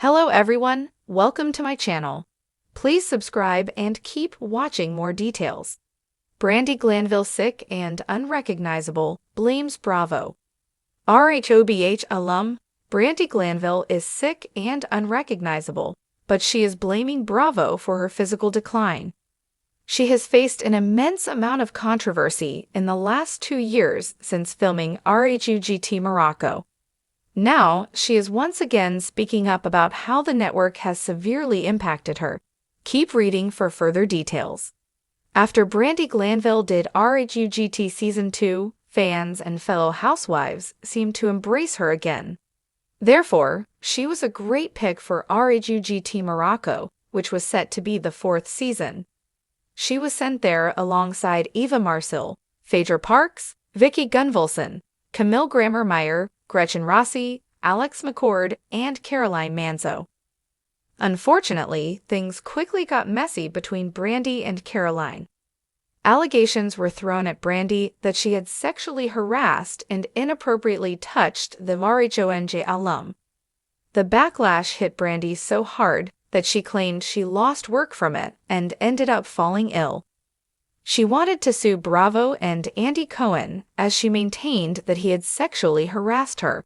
Hello everyone, welcome to my channel. Please subscribe and keep watching more details. Brandi Glanville sick and unrecognizable, blames Bravo. RHUGT alum, Brandi Glanville is sick and unrecognizable, but she is blaming Bravo for her physical decline. She has faced an immense amount of controversy in the last 2 years since filming RHUGT Morocco. Now, she is once again speaking up about how the network has severely impacted her. Keep reading for further details. After Brandi Glanville did RHUGT Season 2, fans and fellow housewives seemed to embrace her again. Therefore, she was a great pick for RHUGT Morocco, which was set to be the 4th season. She was sent there alongside Eva Marcille, Phaedra Parks, Vicki Gunvalson, Camille Grammer-Meyer, Gretchen Rossi, Alex McCord, and Caroline Manzo. Unfortunately, things quickly got messy between Brandi and Caroline. Allegations were thrown at Brandi that she had sexually harassed and inappropriately touched the RHUGT alum. The backlash hit Brandi so hard that she claimed she lost work from it and ended up falling ill. She wanted to sue Bravo and Andy Cohen as she maintained that he had sexually harassed her.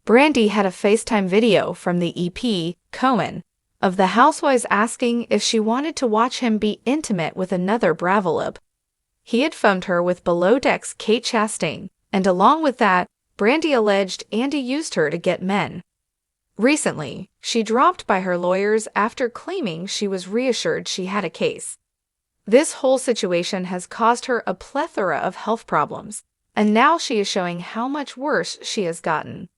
Brandi had a FaceTime video from the EP, Cohen, of the housewives asking if she wanted to watch him be intimate with another Bravolib. He had phoned her with Below Deck's Kate Chastain, and along with that, Brandi alleged Andy used her to get men. Recently, she dropped by her lawyers after claiming she was reassured she had a case. This whole situation has caused her a plethora of health problems, and now she is showing how much worse she has gotten.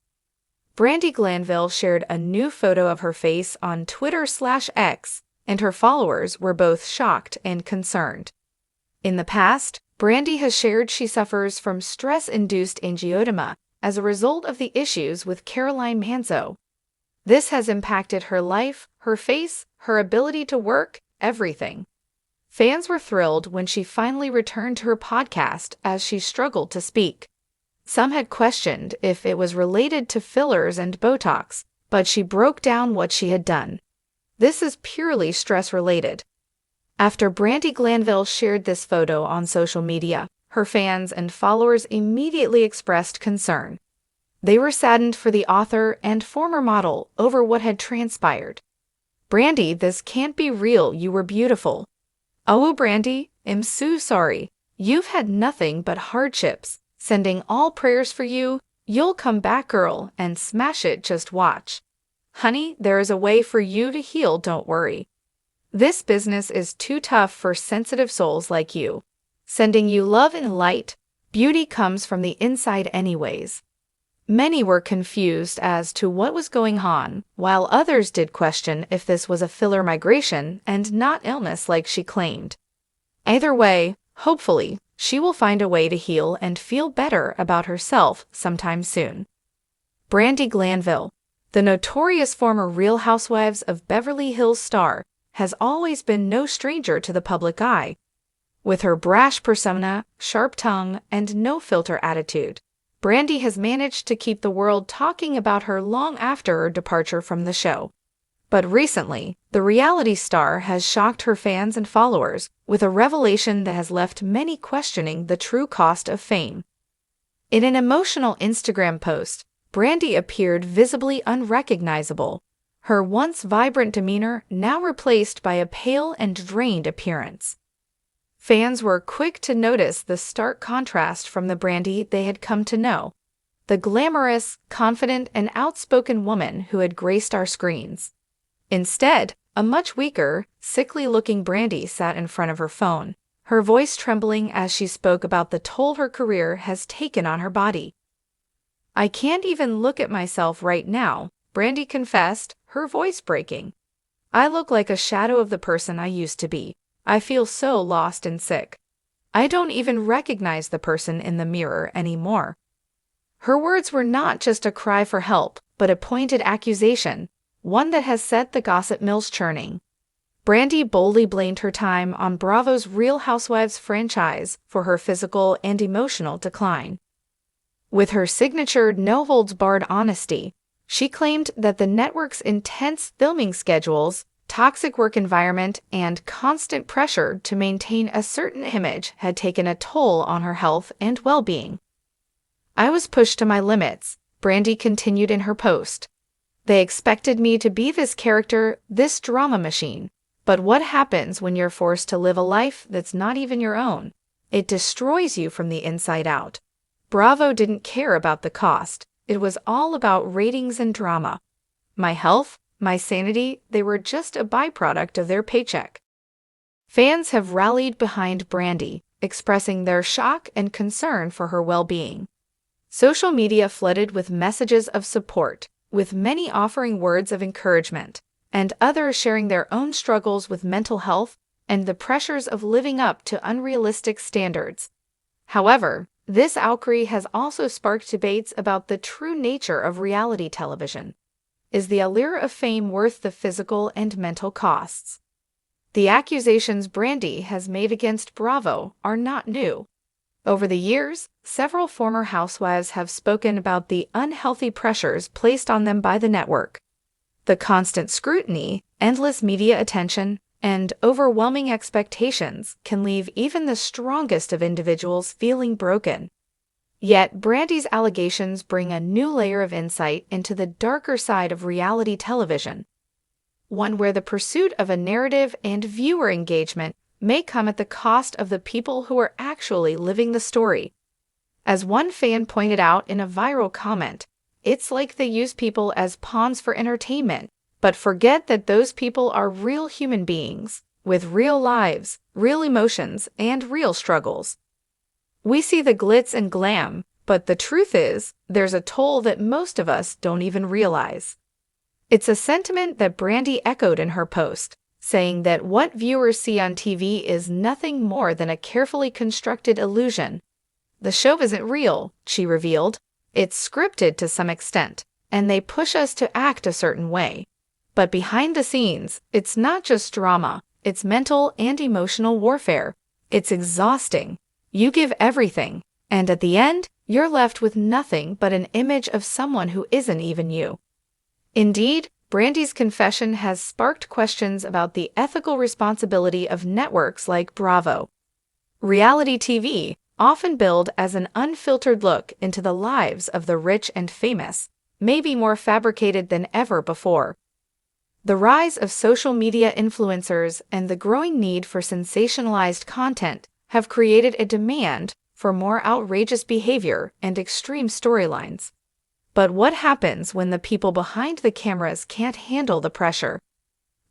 Brandi Glanville shared a new photo of her face on Twitter/X, and her followers were both shocked and concerned. In the past, Brandi has shared she suffers from stress-induced angioedema as a result of the issues with Caroline Manzo. This has impacted her life, her face, her ability to work, everything. Fans were thrilled when she finally returned to her podcast as she struggled to speak. Some had questioned if it was related to fillers and Botox, but she broke down what she had done. This is purely stress-related. After Brandi Glanville shared this photo on social media, her fans and followers immediately expressed concern. They were saddened for the author and former model over what had transpired. "Brandi, this can't be real, you were beautiful. Oh, Brandi, I'm so sorry. You've had nothing but hardships. Sending all prayers for you. You'll come back, girl, and smash it, just watch. Honey, there is a way for you to heal, don't worry. This business is too tough for sensitive souls like you. Sending you love and light. Beauty comes from the inside anyways." Many were confused as to what was going on, while others did question if this was a filler migration and not illness like she claimed. Either way, hopefully, she will find a way to heal and feel better about herself sometime soon. Brandi Glanville, the notorious former Real Housewives of Beverly Hills star, has always been no stranger to the public eye. With her brash persona, sharp tongue, and no-filter attitude, Brandi has managed to keep the world talking about her long after her departure from the show. But recently, the reality star has shocked her fans and followers with a revelation that has left many questioning the true cost of fame. In an emotional Instagram post, Brandi appeared visibly unrecognizable, her once vibrant demeanor now replaced by a pale and drained appearance. Fans were quick to notice the stark contrast from the Brandi they had come to know, the glamorous, confident, and outspoken woman who had graced our screens. Instead, a much weaker, sickly-looking Brandi sat in front of her phone, her voice trembling as she spoke about the toll her career has taken on her body. "I can't even look at myself right now," Brandi confessed, her voice breaking. "I look like a shadow of the person I used to be. I feel so lost and sick. I don't even recognize the person in the mirror anymore." Her words were not just a cry for help, but a pointed accusation, one that has set the gossip mills churning. Brandi boldly blamed her time on Bravo's Real Housewives franchise for her physical and emotional decline. With her signature no-holds-barred honesty, She claimed that the network's intense filming schedules, toxic work environment, and constant pressure to maintain a certain image had taken a toll on her health and well-being. "I was pushed to my limits," Brandi continued in her post. "They expected me to be this character, this drama machine. But what happens when you're forced to live a life that's not even your own? It destroys you from the inside out." Bravo didn't care about the cost. It was all about ratings and drama. My health, my sanity, they were just a byproduct of their paycheck. Fans have rallied behind Brandi, expressing their shock and concern for her well-being. Social media flooded with messages of support, with many offering words of encouragement, and others sharing their own struggles with mental health and the pressures of living up to unrealistic standards. However, this outcry has also sparked debates about the true nature of reality television. Is the allure of fame worth the physical and mental costs? The accusations Brandi has made against Bravo are not new. Over the years, several former housewives have spoken about the unhealthy pressures placed on them by the network. The constant scrutiny, endless media attention, and overwhelming expectations can leave even the strongest of individuals feeling broken. Yet, Brandi's allegations bring a new layer of insight into the darker side of reality television, one where the pursuit of a narrative and viewer engagement may come at the cost of the people who are actually living the story. As one fan pointed out in a viral comment, "It's like they use people as pawns for entertainment, but forget that those people are real human beings, with real lives, real emotions, and real struggles. We see the glitz and glam, but the truth is, there's a toll that most of us don't even realize." It's a sentiment that Brandi echoed in her post, saying that what viewers see on TV is nothing more than a carefully constructed illusion. "The show isn't real," she revealed. "It's scripted to some extent, and they push us to act a certain way. But behind the scenes, it's not just drama, it's mental and emotional warfare. It's exhausting. You give everything, and at the end, you're left with nothing but an image of someone who isn't even you." Indeed, Brandi's confession has sparked questions about the ethical responsibility of networks like Bravo. Reality TV, often billed as an unfiltered look into the lives of the rich and famous, may be more fabricated than ever before. The rise of social media influencers and the growing need for sensationalized content have created a demand for more outrageous behavior and extreme storylines. But what happens when the people behind the cameras can't handle the pressure?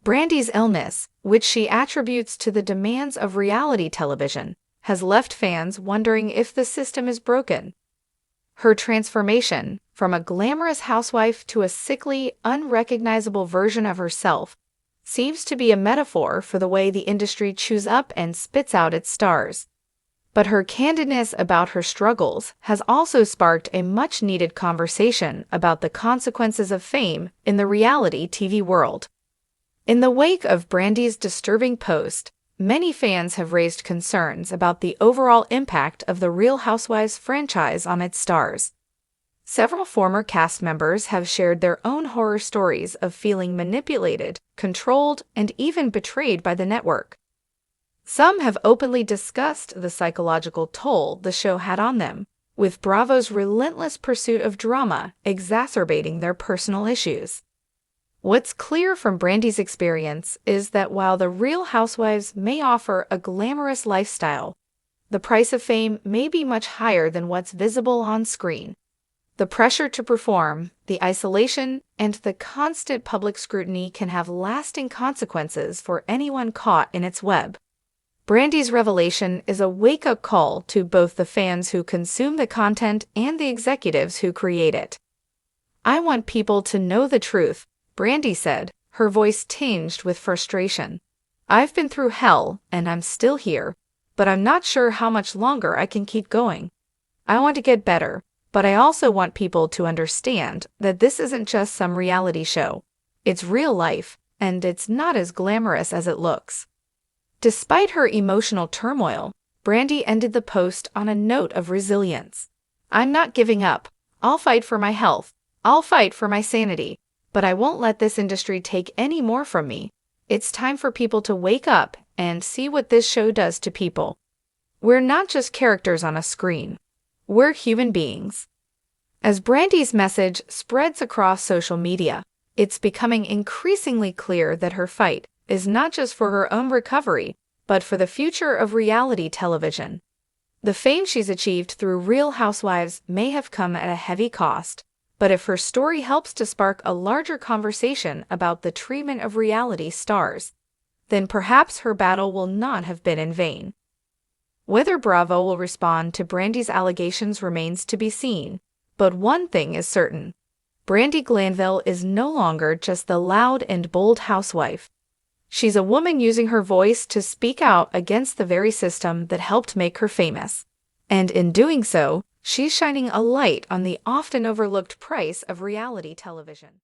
Brandi's illness, which she attributes to the demands of reality television, has left fans wondering if the system is broken. Her transformation, from a glamorous housewife to a sickly, unrecognizable version of herself, seems to be a metaphor for the way the industry chews up and spits out its stars. But her candidness about her struggles has also sparked a much-needed conversation about the consequences of fame in the reality TV world. In the wake of Brandi's disturbing post, many fans have raised concerns about the overall impact of the Real Housewives franchise on its stars. Several former cast members have shared their own horror stories of feeling manipulated, controlled, and even betrayed by the network. Some have openly discussed the psychological toll the show had on them, with Bravo's relentless pursuit of drama exacerbating their personal issues. What's clear from Brandi's experience is that while the Real Housewives may offer a glamorous lifestyle, the price of fame may be much higher than what's visible on screen. The pressure to perform, the isolation, and the constant public scrutiny can have lasting consequences for anyone caught in its web. Brandi's revelation is a wake-up call to both the fans who consume the content and the executives who create it. "I want people to know the truth," Brandi said, her voice tinged with frustration. "I've been through hell, and I'm still here, but I'm not sure how much longer I can keep going. I want to get better, but I also want people to understand that this isn't just some reality show. It's real life, and it's not as glamorous as it looks." Despite her emotional turmoil, Brandi ended the post on a note of resilience. "I'm not giving up. I'll fight for my health. I'll fight for my sanity, but I won't let this industry take any more from me. It's time for people to wake up and see what this show does to people. We're not just characters on a screen. We're human beings. As Brandi's message spreads across social media, it's becoming increasingly clear that her fight is not just for her own recovery, but for the future of reality television. The fame she's achieved through Real Housewives may have come at a heavy cost, but if her story helps to spark a larger conversation about the treatment of reality stars, then perhaps her battle will not have been in vain. Whether Bravo will respond to Brandi's allegations remains to be seen, but one thing is certain. Brandi Glanville is no longer just the loud and bold housewife. She's a woman using her voice to speak out against the very system that helped make her famous. And in doing so, she's shining a light on the often overlooked price of reality television.